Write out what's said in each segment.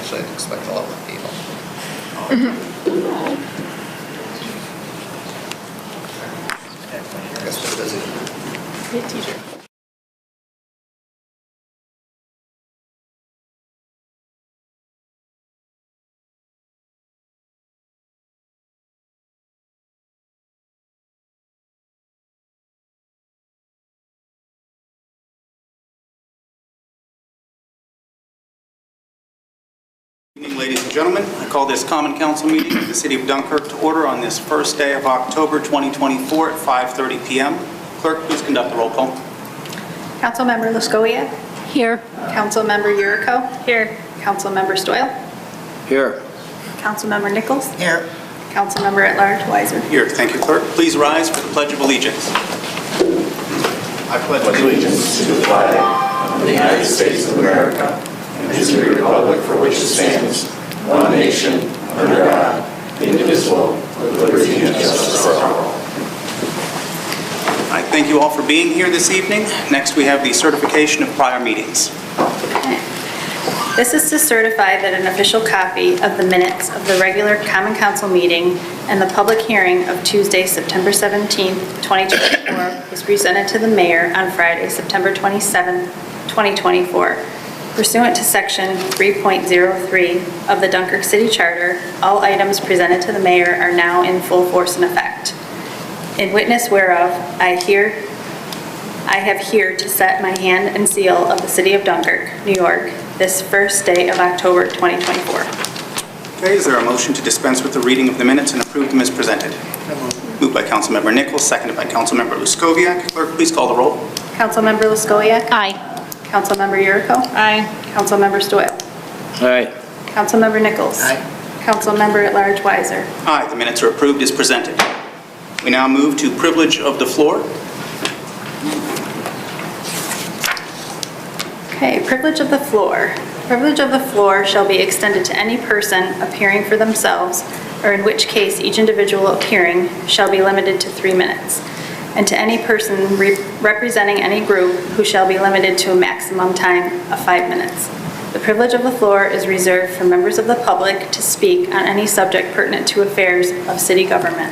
Actually, I'd expect a lot more people. I guess they're busy. Great teacher. Good evening, ladies and gentlemen. I call this Common Council meeting of the City of Dunkirk to order on this first day of October 2024 at 5:30 p.m. Clerk, please conduct the roll call. Councilmember Luscovia? Here. Councilmember Yuriko? Here. Councilmember Stoyl? Here. Councilmember Nichols? Here. Councilmember at Large Weiser? Here. Thank you, Clerk. Please rise for the Pledge of Allegiance. I pledge allegiance to the flag of the United States of America and to the republic for which it stands, one nation, under God, indivisible, with liberty and justice for all. I thank you all for being here this evening. Next, we have the certification of prior meetings. This is to certify that an official copy of the minutes of the regular Common Council meeting and the public hearing of Tuesday, September 17th, 2024 was presented to the mayor on Friday, September 27th, 2024. Pursuant to Section 3.03 of the Dunkirk City Charter, all items presented to the mayor are now in full force and effect. In witness whereof, I have here to set my hand and seal of the City of Dunkirk, New York, this first day of October 2024. Okay, is there a motion to dispense with the reading of the minutes and approve them as presented? Moved by Councilmember Nichols, seconded by Councilmember Luscoviak. Clerk, please call the roll. Councilmember Luscoviak? Aye. Councilmember Yuriko? Aye. Councilmember Stoyl? Aye. Councilmember Nichols? Aye. Councilmember at Large Weiser? Aye, the minutes are approved as presented. We now move to privilege of the floor. Okay, privilege of the floor. Privilege of the floor shall be extended to any person appearing for themselves, or in which case each individual appearing shall be limited to 3 minutes, and to any person representing any group who shall be limited to a maximum time of 5 minutes. The privilege of the floor is reserved for members of the public to speak on any subject pertinent to affairs of city government.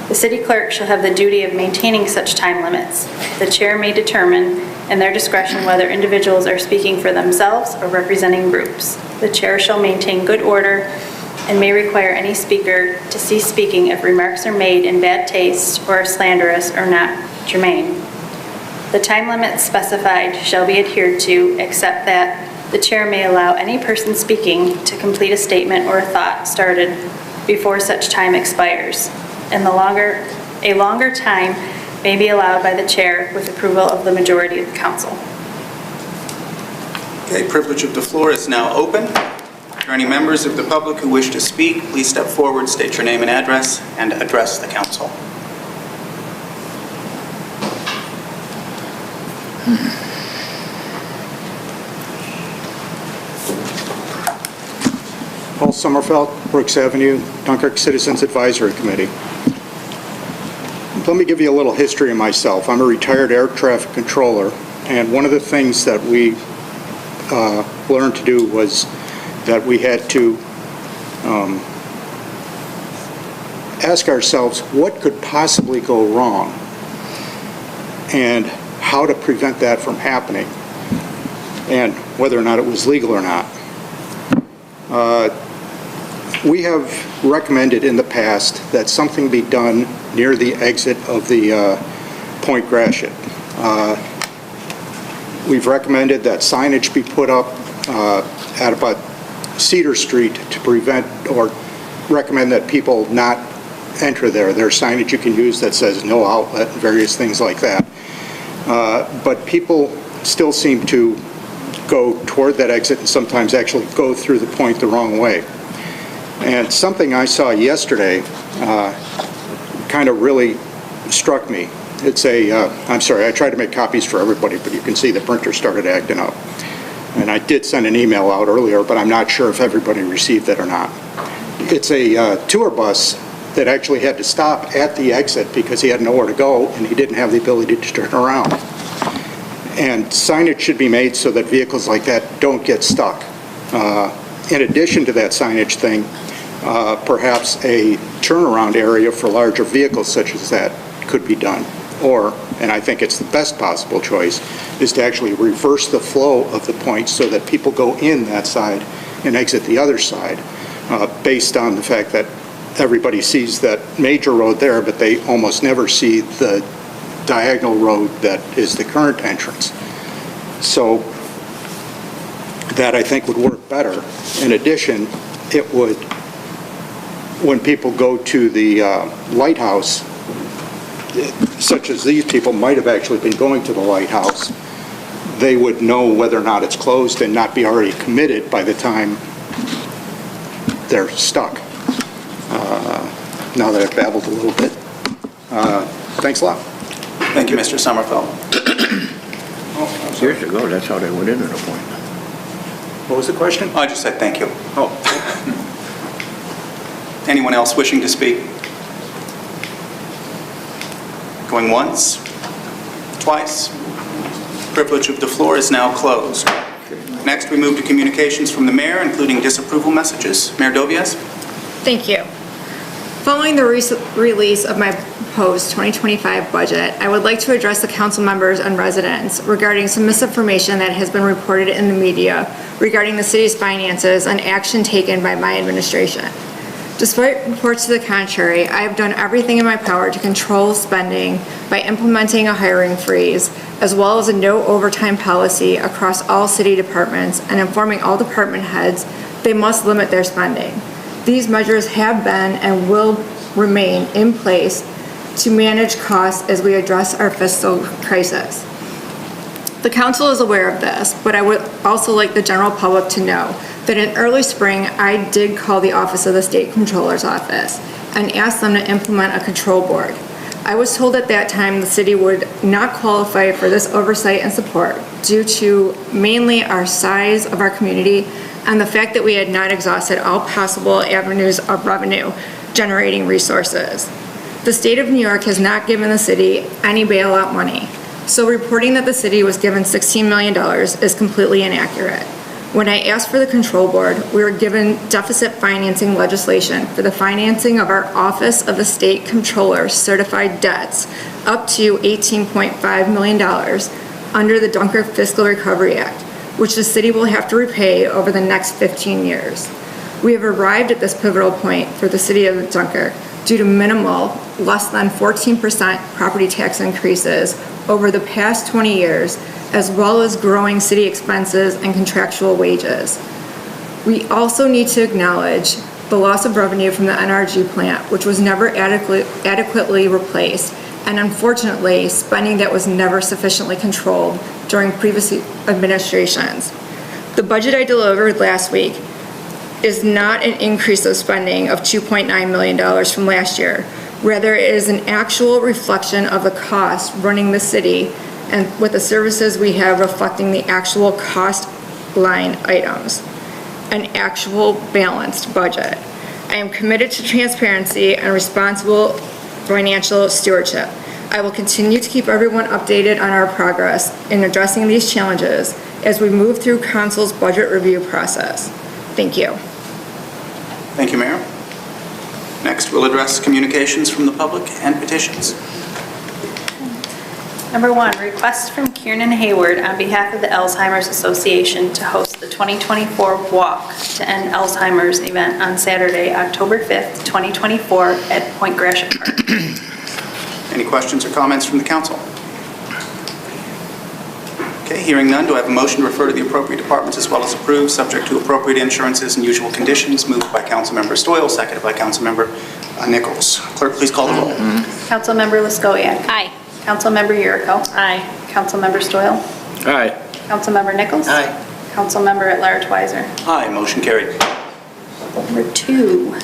The city clerk shall have the duty of maintaining such time limits. The chair may determine in their discretion whether individuals are speaking for themselves or representing groups. The chair shall maintain good order and may require any speaker to cease speaking if remarks are made in bad taste or are slanderous or not germane. The time limits specified shall be adhered to, except that the chair may allow any person speaking to complete a statement or a thought started before such time expires, and a longer time may be allowed by the chair with approval of the majority of the council. Okay, privilege of the floor is now open. Are there any members of the public who wish to speak? Please step forward, state your name and address, and address the council. Paul Sommerfeld, Brooks Avenue, Dunkirk Citizens Advisory Committee. Let me give you a little history of myself. I'm a retired air traffic controller, and one of the things that we learned to do was that we had to ask ourselves what could possibly go wrong and how to prevent that from happening, and whether or not it was legal or not. We have recommended in the past that something be done near the exit of the Point Gratiot. We've recommended that signage be put up at about Cedar Street to prevent or recommend that people not enter there. There's signage you can use that says no outlet and various things like that. But people still seem to go toward that exit and sometimes actually go through the point the wrong way. And something I saw yesterday kind of really struck me. It's I'm sorry, I tried to make copies for everybody, but you can see the printer started acting up. And I did send an email out earlier, but I'm not sure if everybody received it or not. It's a tour bus that actually had to stop at the exit because he had nowhere to go and he didn't have the ability to turn around. And signage should be made so that vehicles like that don't get stuck. in addition to that signage thing, perhaps a turnaround area for larger vehicles such as that could be done. Or, and I think it's the best possible choice, is to actually reverse the flow of the points so that people go in that side and exit the other side, based on the fact that everybody sees that major road there, but they almost never see the diagonal road that is the current entrance. So that, I think, would work better. In addition, it would, when people go to the lighthouse, such as these people might have actually been going to the lighthouse, they would know whether or not it's closed and not be already committed by the time they're stuck. Now that I've babbled a little bit. Thanks a lot. Thank you, Mr. Sommerfeld. Years ago, that's how they went into the point. What was the question? I just said thank you. Oh. Anyone else wishing to speak? Going once, twice. Privilege of the floor is now closed. Next, we move to communications from the mayor, including disapproval messages. Mayor Dovias? Thank you. Following the recent release of my proposed 2025 budget, I would like to address the council members and residents regarding some misinformation that has been reported in the media regarding the city's finances and action taken by my administration. Despite reports to the contrary, I have done everything in my power to control spending by implementing a hiring freeze, as well as a no overtime policy across all city departments and informing all department heads they must limit their spending. These measures have been and will remain in place to manage costs as we address our fiscal crisis. The council is aware of this, but I would also like the general public to know that in early spring, I did call the office of the State Comptroller's office and asked them to implement a control board. I was told at that time the city would not qualify for this oversight and support due to mainly our size of our community and the fact that we had not exhausted all possible avenues of revenue generating resources. The state of New York has not given the city any bailout money, so reporting that the city was given $16 million is completely inaccurate. When I asked for the control board, we were given deficit financing legislation for the financing of our Office of the State Comptroller certified debts up to $18.5 million under the Dunkirk Fiscal Recovery Act, which the city will have to repay over the next 15 years. We have arrived at this pivotal point for the city of Dunkirk due to minimal, less than 14% property tax increases over the past 20 years, as well as growing city expenses and contractual wages. We also need to acknowledge the loss of revenue from the NRG plant, which was never adequately replaced, and unfortunately, spending that was never sufficiently controlled during previous administrations. The budget I delivered last week is not an increase of spending of $2.9 million from last year. Rather, it is an actual reflection of the cost running the city and with the services we have reflecting the actual cost line items, an actual balanced budget. I am committed to transparency and responsible financial stewardship. I will continue to keep everyone updated on our progress in addressing these challenges as we move through Council's budget review process. Thank you. Thank you, Mayor. Next, we'll address communications from the public and petitions. Number 1, request from Kieran Hayward on behalf of the Alzheimer's Association to host the 2024 Walk to End Alzheimer's event on Saturday, October 5th, 2024 at Point Gratiot Park. Any questions or comments from the council? Okay, hearing none, do I have a motion to refer to the appropriate departments as well as approve, subject to appropriate insurances and usual conditions? Moved by Councilmember Stoyl, seconded by Councilmember Nichols. Clerk, please call the roll. Councilmember Lyskowiak. Aye. Councilmember Yuriko. Aye. Councilmember Stoyl. Aye. Councilmember Nichols. Aye. Councilmember at Large Weiser. Aye, motion carried. Number 2,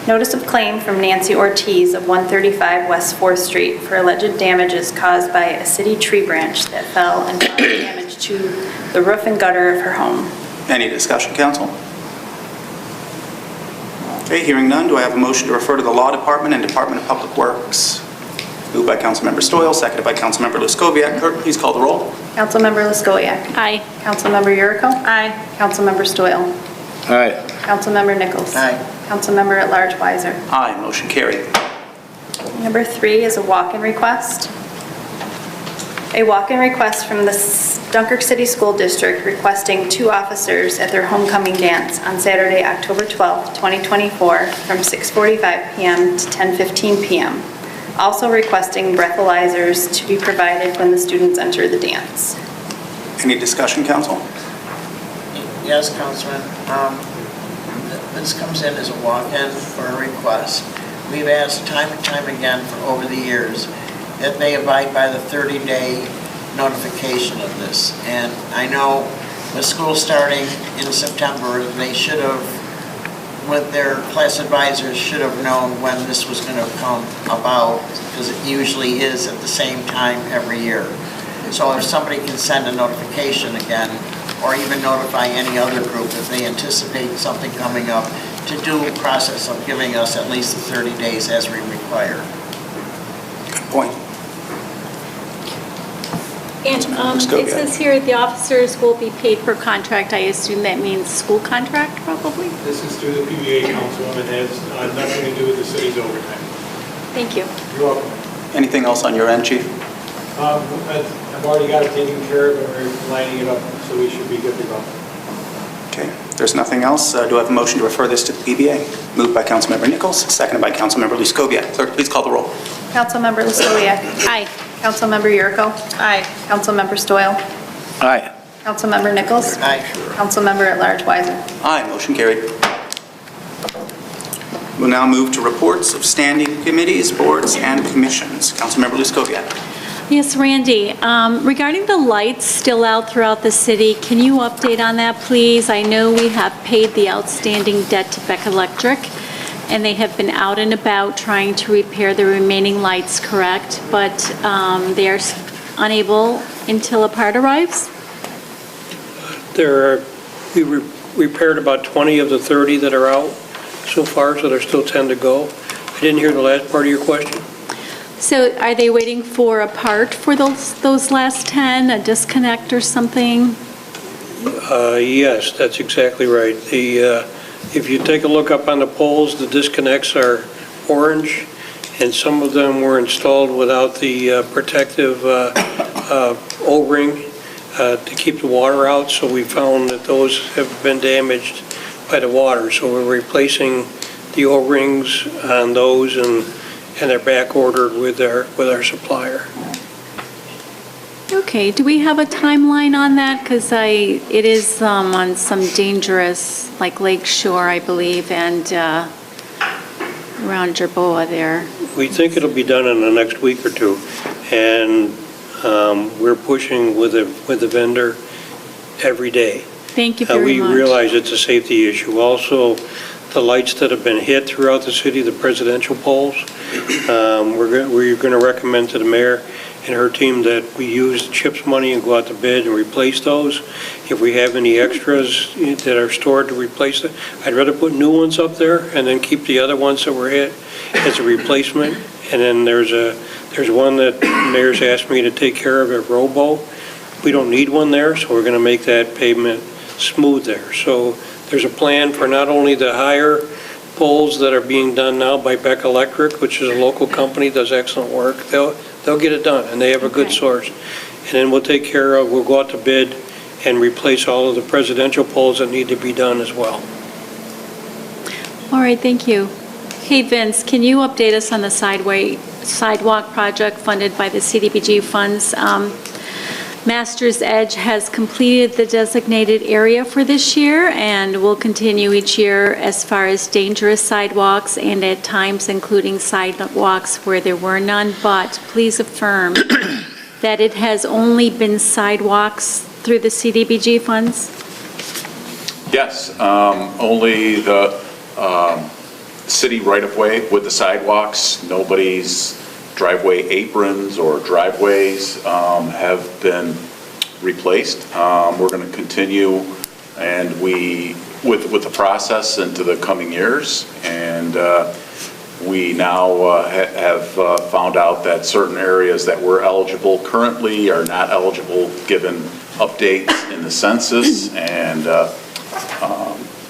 notice of claim from Nancy Ortiz of 135 West 4th Street for alleged damages caused by a city tree branch that fell and caused damage to the roof and gutter of her home. Any discussion, council? Okay, hearing none, do I have a motion to refer to the Law Department and Department of Public Works? Moved by Councilmember Stoyl, seconded by Councilmember Lyskowiak. Clerk, please call the roll. Councilmember Lyskowiak. Aye. Councilmember Yuriko. Aye. Councilmember Stoyl. Aye. Councilmember Nichols. Aye. Councilmember at Large Weiser. Aye, motion carried. Number 3 is a walk-in request. A walk-in request from the Dunkirk City School District requesting 2 officers at their homecoming dance on Saturday, October 12th, 2024, from 6:45 p.m. to 10:15 p.m. Also requesting breathalyzers to be provided when the students enter the dance. Any discussion, council? Yes, Councilman. This comes in as a walk-in for a request. We've asked time and time again for over the years that they abide by the 30-day notification of this. And I know with school starting in September, they should have, with their class advisors, should have known when this was going to come about, because it usually is at the same time every year. So if somebody can send a notification again, or even notify any other group if they anticipate something coming up, to do a process of giving us at least the 30 days as we require. Good point. And Let's go, it says here the officers will be paid per contract. I assume that means school contract, probably? This is through the PBA, Councilwoman, has nothing to do with the city's overtime. Thank you. You're welcome. Anything else on your end, Chief? I've already got it taken care of, and we're lining it up, so we should be good to go. Okay, if there's nothing else, do I have a motion to refer this to the PBA? Moved by Councilmember Nichols, seconded by Councilmember Luskowiak. Clerk, please call the roll. Councilmember Luskowiak. Aye. Councilmember Yurko. Aye. Councilmember Stoyl. Aye. Councilmember Nichols. Aye. Councilmember at Large Weiser. Aye, motion carried. We'll now move to reports of standing committees, boards, and commissions. Councilmember Luskowiak. Yes, Randy, regarding the lights still out throughout the city, can you update on that, please? I know we have paid the outstanding debt to Beck Electric, and they have been out and about trying to repair the remaining lights, correct? But they are unable until a part arrives? We repaired about 20 of the 30 that are out so far, so there's still 10 to go. I didn't hear the last part of your question. So are they waiting for a part for those last 10, a disconnect or something? Yes, that's exactly right. If you take a look up on the poles, the disconnects are orange, and some of them were installed without the protective O-ring to keep the water out, so we found that those have been damaged by the water. So we're replacing the O-rings on those, and they're back ordered with our supplier. Okay, do we have a timeline on that? Because it is on some dangerous, like Lake Shore, I believe, and around Jerboa there. We think it'll be done in the next week or two, and we're pushing with the vendor every day. Thank you very much. We realize it's a safety issue. Also, the lights that have been hit throughout the city, the presidential poles, we're going to recommend to the mayor and her team that we use CHIPS money and go out to bid and replace those. If we have any extras that are stored to replace it, I'd rather put new ones up there and then keep the other ones that were hit as a replacement. And then there's one that the mayor's asked me to take care of at Robo. We don't need one there, so we're going to make that pavement smooth there. So there's a plan for not only the higher poles that are being done now by Beck Electric, which is a local company, does excellent work. They'll get it done, and they have a good source. And then we'll go out to bid and replace all of the presidential poles that need to be done as well. All right, thank you. Hey, Vince, can you update us on the sidewalk project funded by the CDBG funds? Master's Edge has completed the designated area for this year and will continue each year as far as dangerous sidewalks and at times including sidewalks where there were none, but please affirm that it has only been sidewalks through the CDBG funds? Yes, only the city right-of-way with the sidewalks. Nobody's driveway aprons or driveways have been replaced. We're going to continue and with the process into the coming years, and we now have found out that certain areas that were eligible currently are not eligible given updates in the census, and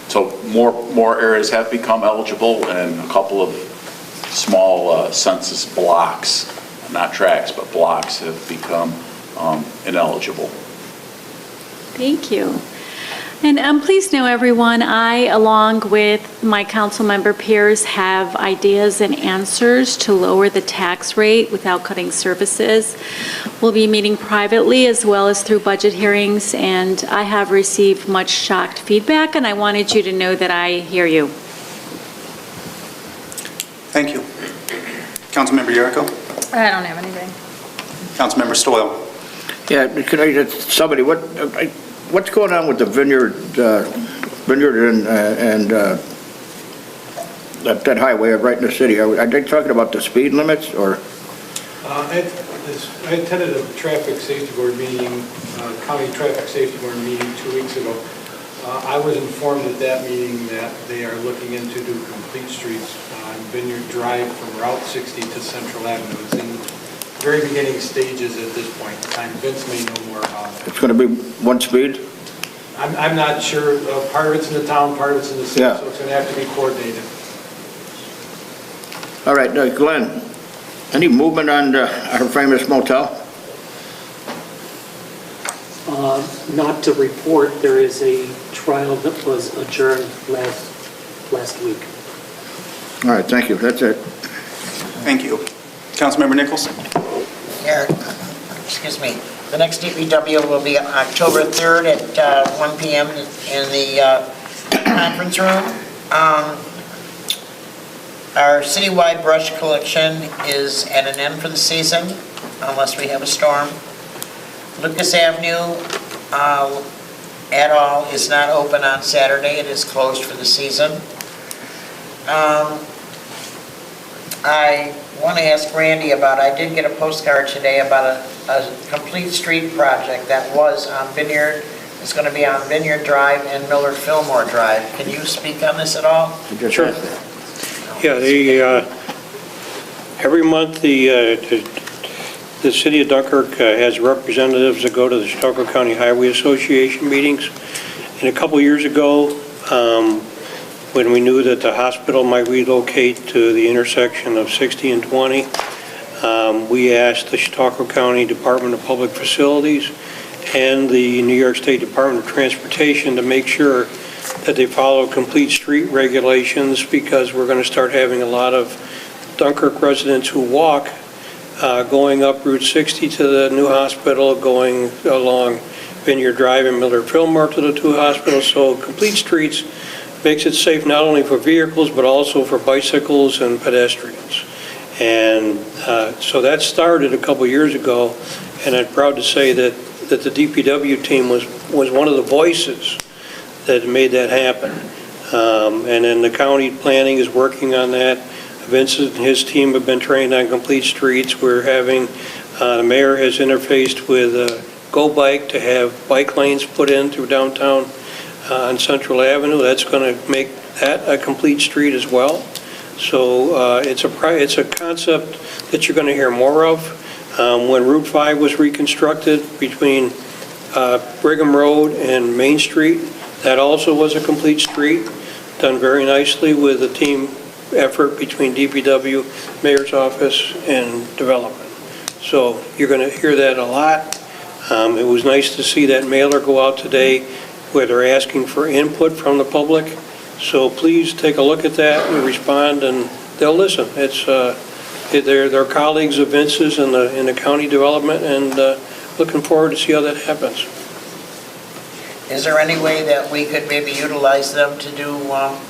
so more areas have become eligible, and a couple of small census blocks, not tracts, but blocks have become ineligible. Thank you. And please know, everyone, I, along with my council member peers, have ideas and answers to lower the tax rate without cutting services. We'll be meeting privately as well as through budget hearings, and I have received much shocked feedback, and I wanted you to know that I hear you. Thank you. Councilmember Yurko? I don't have anything. Councilmember Stoyl? Yeah, can I just, somebody, what's going on with the vineyard and that highway right in the city? Are they talking about the speed limits, or? I attended a traffic safety board meeting, county traffic safety board meeting 2 weeks ago. I was informed at that meeting that they are looking into do complete streets on Vineyard Drive from Route 60 to Central Avenue. It's in very beginning stages at this point in time. Vince may know more about it. It's going to be one speed? I'm not sure. Part of it's in the town, part of it's in the city, Yeah. so it's going to have to be coordinated. All right, Glenn, any movement on our famous motel? Not to report. There is a trial that was adjourned last week. All right, thank you. That's it. Thank you. Councilmember Nichols? Here, excuse me. The next DPW will be October 3rd at 1 p.m. in the conference room. Our citywide brush collection is at an end for the season, unless we have a storm. Lucas Avenue at all is not open on Saturday. It is closed for the season. I want to ask Randy about, I did get a postcard today about a complete street project that was on Vineyard. It's going to be on Vineyard Drive and Miller Fillmore Drive. Can you speak on this at all? Sure. Yeah, every month the city of Dunkirk has representatives that go to the Chautauqua County Highway Association meetings. And a couple years ago, when we knew that the hospital might relocate to the intersection of 60 and 20, we asked the Chautauqua County Department of Public Facilities and the New York State Department of Transportation to make sure that they follow complete street regulations, because we're going to start having a lot of Dunkirk residents who walk going up Route 60 to the new hospital, going along Vineyard Drive and Miller Fillmore to the two hospitals. So complete streets makes it safe not only for vehicles but also for bicycles and pedestrians. And so that started a couple years ago, and I'm proud to say that the DPW team was one of the voices that made that happen. And then the county planning is working on that. Vince and his team have been trained on complete streets. We're having, the mayor has interfaced with Go Bike to have bike lanes put in through downtown on Central Avenue. That's going to make that a complete street as well. So it's a concept that you're going to hear more of. When Route 5 was reconstructed between Brigham Road and Main Street, that also was a complete street, done very nicely with a team effort between DPW, Mayor's Office, and Development. So you're going to hear that a lot. It was nice to see that mailer go out today where they're asking for input from the public. So please take a look at that and respond, and they'll listen. It's they're colleagues of Vince's in the county development, and looking forward to see how that happens. Is there any way that we could maybe utilize them to do,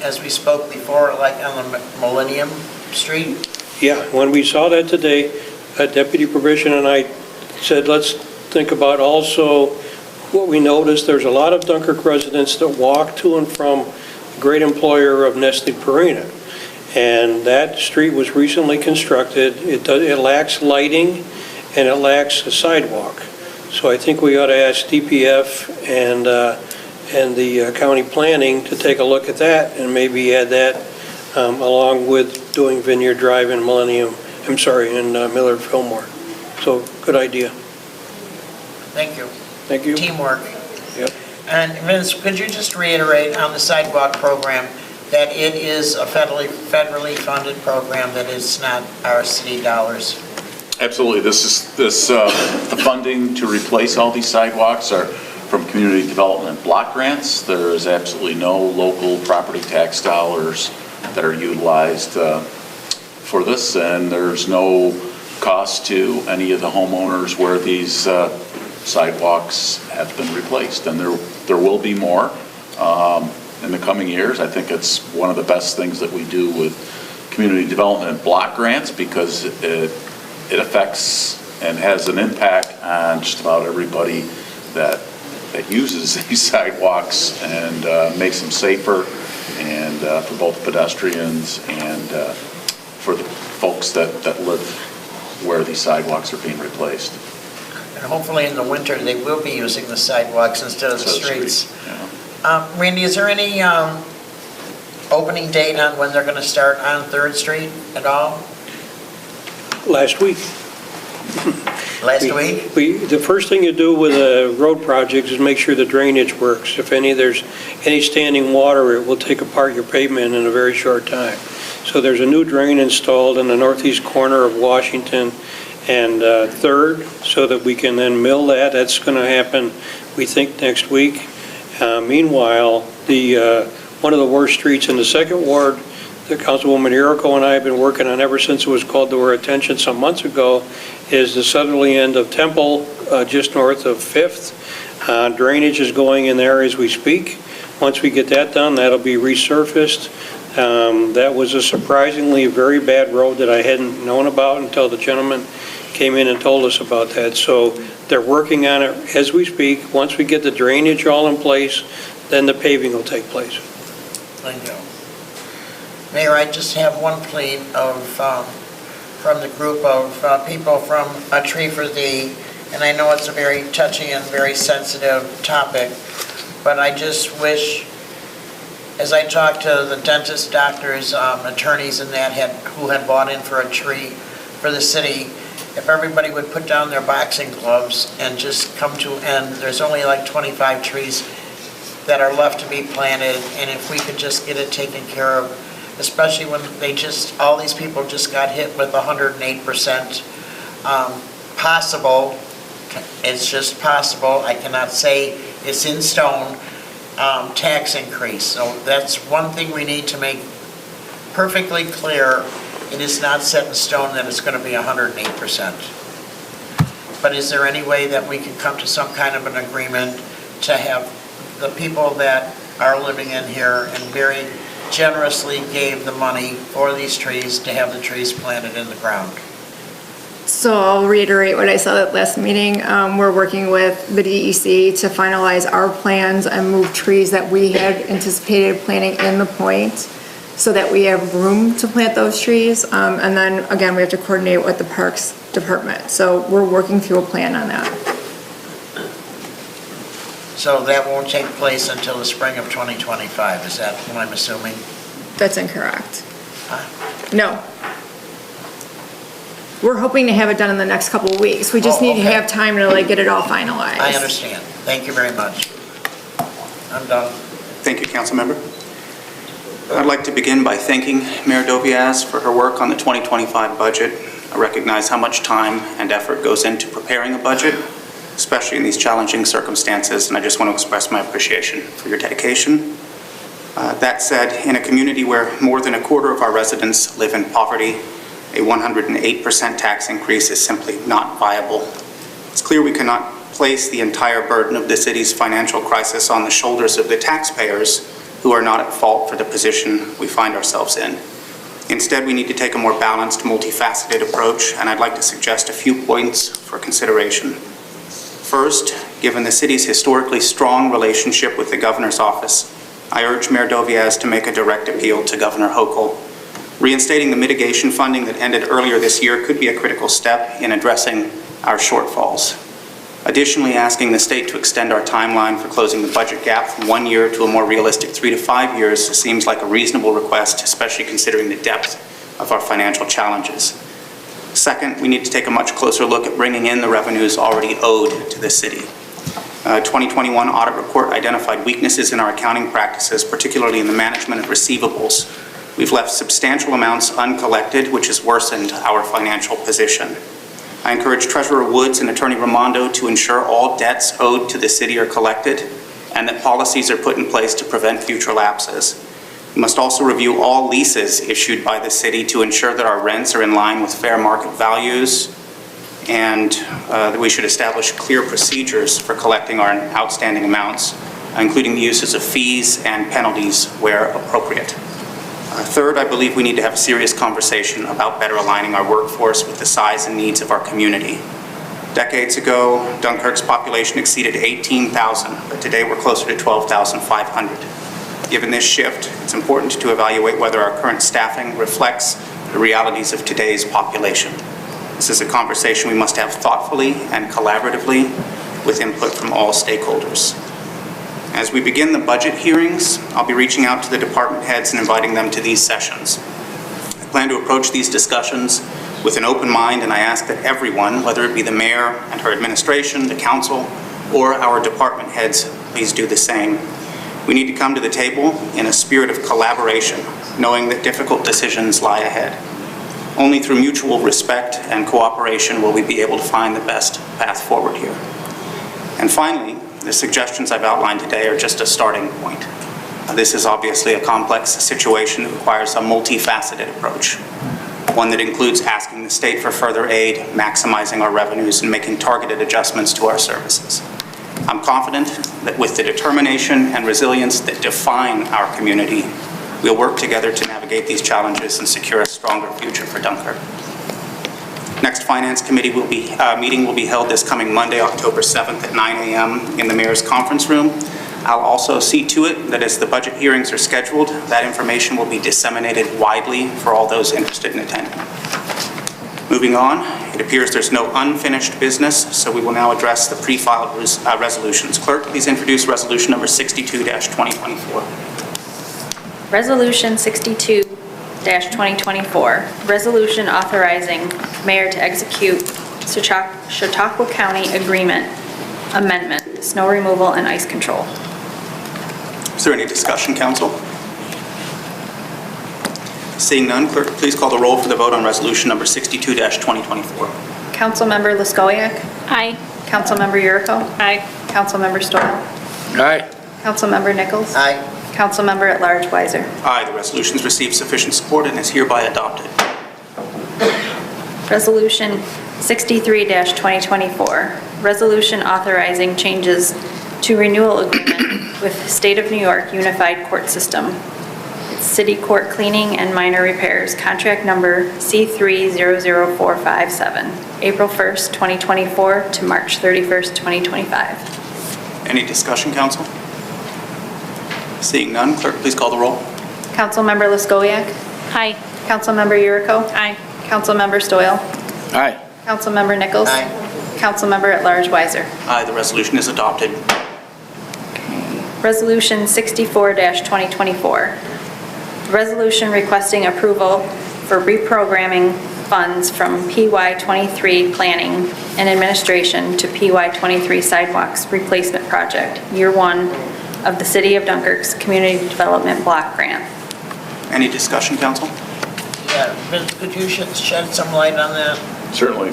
as we spoke before, like on the Millennium Street? Yeah, when we saw that today, Deputy Provision and I said, let's think about also what we noticed. There's a lot of Dunkirk residents that walk to and from the great employer of Nestle Purina. And that street was recently constructed. It lacks lighting and it lacks a sidewalk. So I think we ought to ask DPF and the county planning to take a look at that and maybe add that along with doing Vineyard Drive and Miller Fillmore. So good idea. Thank you. Thank you. Teamwork. Yep. And Vince, could you just reiterate on the sidewalk program that it is a federally funded program, that it's not our city dollars? Absolutely. The funding to replace all these sidewalks are from community development block grants. There is absolutely no local property tax dollars that are utilized for this, and there's no cost to any of the homeowners where these sidewalks have been replaced. And there will be more in the coming years. I think it's one of the best things that we do with community development block grants, because it affects and has an impact on just about everybody that uses these sidewalks, and makes them safer, and for both pedestrians and for the folks that live where these sidewalks are being replaced. And hopefully in the winter, they will be using the sidewalks instead of the streets. Yeah. Randy, is there any opening date on when they're going to start on 3rd Street at all? Last week. Last week? The first thing you do with a road project is make sure the drainage works. If there's any standing water, it will take apart your pavement in a very short time. So there's a new drain installed in the northeast corner of Washington and 3rd, so that we can then mill that. That's going to happen, we think, next week. Meanwhile, one of the worst streets in the 2nd Ward, that Councilwoman Iroquois and I have been working on ever since it was called to our attention some months ago, is the southerly end of Temple, just north of 5th. Drainage is going in there as we speak. Once we get that done, that'll be resurfaced. That was a surprisingly very bad road that I hadn't known about until the gentleman came in and told us about that. So they're working on it as we speak. Once we get the drainage all in place, then the paving will take place. Thank you. Mayor, I just have one plea from the group of people from A Tree for Thee, and I know it's a very touchy and very sensitive topic, but I just wish, as I talked to the dentists, doctors, attorneys and that who had bought in for a tree for the city, if everybody would put down their boxing gloves and just come to end. There's only like 25 trees that are left to be planted, and if we could just get it taken care of, especially when all these people just got hit with 108% possible, it's just possible, I cannot say it's in stone, tax increase. So that's one thing we need to make perfectly clear. It is not set in stone that it's going to be 108%. But is there any way that we can come to some kind of an agreement to have the people that are living in here and very generously gave the money for these trees to have the trees planted in the ground? So I'll reiterate what I said at last meeting. We're working with the DEC to finalize our plans and move trees that we had anticipated planting in the point so that we have room to plant those trees. And then again, we have to coordinate with the Parks Department. So we're working through a plan on that. So that won't take place until the spring of 2025, is that what I'm assuming? That's incorrect. Huh? No. We're hoping to have it done in the next couple of weeks. We just need to have time to get it all finalized. I understand. Thank you very much. I'm done. Thank you, Council Member. I'd like to begin by thanking Mayor Doviaz for her work on the 2025 budget. I recognize how much time and effort goes into preparing a budget, especially in these challenging circumstances, and I just want to express my appreciation for your dedication. That said, in a community where more than a quarter of our residents live in poverty, a 108% tax increase is simply not viable. It's clear we cannot place the entire burden of the city's financial crisis on the shoulders of the taxpayers who are not at fault for the position we find ourselves in. Instead, we need to take a more balanced, multifaceted approach, and I'd like to suggest a few points for consideration. First, given the city's historically strong relationship with the governor's office, I urge Mayor Doviaz to make a direct appeal to Governor Hochul. Reinstating the mitigation funding that ended earlier this year could be a critical step in addressing our shortfalls. Additionally, asking the state to extend our timeline for closing the budget gap from 1 year to a more realistic 3 to 5 years seems like a reasonable request, especially considering the depth of our financial challenges. Second, we need to take a much closer look at bringing in the revenues already owed to the city. 2021 audit report identified weaknesses in our accounting practices, particularly in the management of receivables. We've left substantial amounts uncollected, which has worsened our financial position. I encourage Treasurer Woods and Attorney Raimondo to ensure all debts owed to the city are collected and that policies are put in place to prevent future lapses. We must also review all leases issued by the city to ensure that our rents are in line with fair market values, and that we should establish clear procedures for collecting our outstanding amounts, including the uses of fees and penalties where appropriate. Third, I believe we need to have a serious conversation about better aligning our workforce with the size and needs of our community. Decades ago, Dunkirk's population exceeded 18,000, but today we're closer to 12,500. Given this shift, it's important to evaluate whether our current staffing reflects the realities of today's population. This is a conversation we must have thoughtfully and collaboratively with input from all stakeholders. As we begin the budget hearings, I'll be reaching out to the department heads and inviting them to these sessions. I plan to approach these discussions with an open mind, and I ask that everyone, whether it be the mayor and her administration, the council, or our department heads, please do the same. We need to come to the table in a spirit of collaboration, knowing that difficult decisions lie ahead. Only through mutual respect and cooperation will we be able to find the best path forward here. And finally, the suggestions I've outlined today are just a starting point. This is obviously a complex situation that requires a multifaceted approach, one that includes asking the state for further aid, maximizing our revenues, and making targeted adjustments to our services. I'm confident that with the determination and resilience that define our community, we'll work together to navigate these challenges and secure a stronger future for Dunkirk. Next Finance Committee meeting will be held this coming Monday, October 7th at 9 a.m. in the Mayor's Conference Room. I'll also see to it that as the budget hearings are scheduled, that information will be disseminated widely for all those interested in attending. Moving on, it appears there's no unfinished business, so we will now address the pre-filed resolutions. Clerk, please introduce resolution number 62-2024. Resolution 62-2024, resolution authorizing mayor to execute Chautauqua County Agreement Amendment, snow removal and ice control. Is there any discussion, council? Seeing none, clerk, please call the roll for the vote on resolution number 62-2024. Councilmember Luskowiak. Aye. Councilmember Yurko. Aye. Councilmember Stoyl. Aye. Aye. Councilmember Nichols. Councilmember at Large Weiser. Aye, the resolution's received sufficient support and is hereby adopted. Resolution 63-2024, resolution authorizing changes to renewal agreement with State of New York Unified Court System. It's City Court Cleaning and Minor Repairs, contract number C300457, April 1st, 2024 to March 31st, 2025. Any discussion, council? Seeing none, clerk, please call the roll. Councilmember Luskowiak. Aye. Councilmember Yurko. Aye. Councilmember Stoyl. Aye. Councilmember Nichols. Aye. Councilmember at Large Weiser. Aye, the resolution is adopted. Resolution 64-2024, resolution requesting approval for reprogramming funds from PY23 Planning and Administration to PY23 Sidewalks Replacement Project, Year 1 of the City of Dunkirk's Community Development Block Grant. Any discussion, council? Yeah, Vince, could you shed some light on that? Certainly.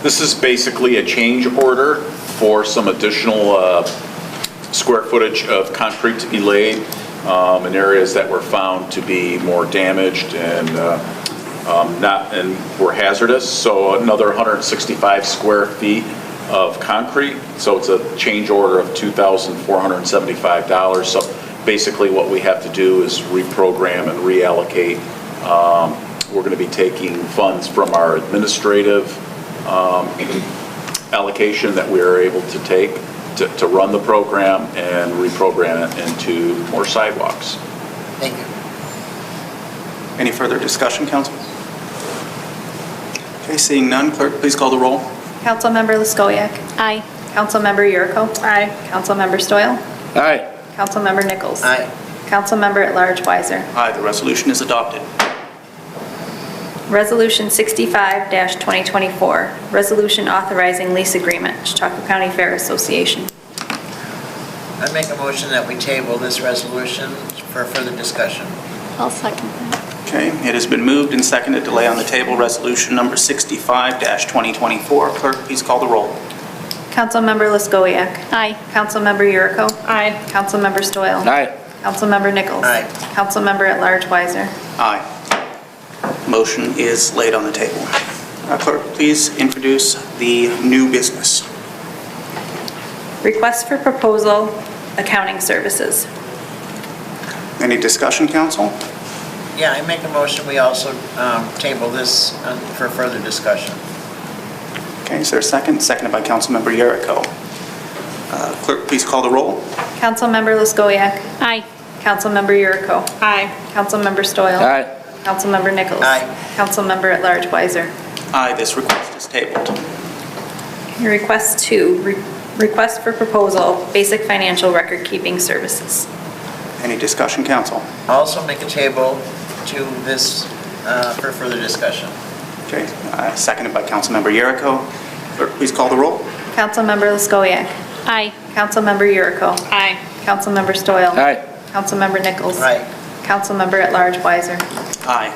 This is basically a change order for some additional square footage of concrete to be laid in areas that were found to be more damaged and were hazardous. So another 165 square feet of concrete. So it's a change order of $2,475. So basically what we have to do is reprogram and reallocate. We're going to be taking funds from our administrative allocation that we are able to take to run the program and reprogram it into more sidewalks. Thank you. Any further discussion, council? Okay, seeing none, clerk, please call the roll. Councilmember Luskowiak. Aye. Councilmember Yurko. Aye. Councilmember Stoyl. Aye. Councilmember Nichols. Aye. Councilmember at Large Weiser. Aye, the resolution is adopted. Resolution 65-2024, resolution authorizing lease agreement, Chautauqua County Fair Association. I make a motion that we table this resolution for further discussion. I'll second that. Okay, it has been moved and seconded to lay on the table resolution number 65-2024. Clerk, please call the roll. Councilmember Laskowiak. Aye. Councilmember Yuriko. Aye. Councilmember Stoyl. Aye. Councilmember Nichols. Aye. Councilmember at Large Weiser. Aye. Motion is laid on the table. Clerk, please introduce the new business. Request for proposal, accounting services. Any discussion, council? Yeah, I make a motion, we also table this for further discussion. Okay, is there a second? Seconded by Councilmember Yuriko. Clerk, please call the roll. Councilmember Laskowiak. Aye. Councilmember Yuriko. Aye. Councilmember Stoyl. Aye. Councilmember Nichols. Aye. Councilmember at Large Weiser. Aye, this request is tabled. Request 2, request for proposal, basic financial record keeping services. Any discussion, council? Also make a table to this for further discussion. Okay, seconded by Councilmember Yuriko. Clerk, please call the roll. Councilmember Laskowiak. Aye. Councilmember Yuriko. Aye. Councilmember Stoyl. Aye. Councilmember Nichols. Aye. Councilmember at Large Weiser. Aye.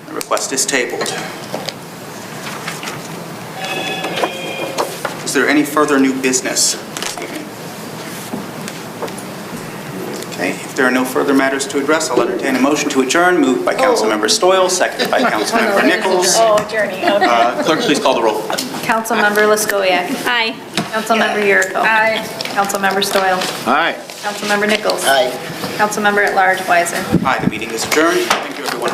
The request is tabled. Is there any further new business this evening? Okay, if there are no further matters to address, I'll entertain a motion to adjourn, moved by Councilmember Stoyl, seconded by Councilmember Nichols. journey. Clerk, please call the roll. Councilmember Laskowiak. Aye. Councilmember Yuriko. Aye. Councilmember Stoyl. Aye. Councilmember Nichols. Aye. Councilmember at Large Weiser. Aye, the meeting is adjourned. Thank you, everyone.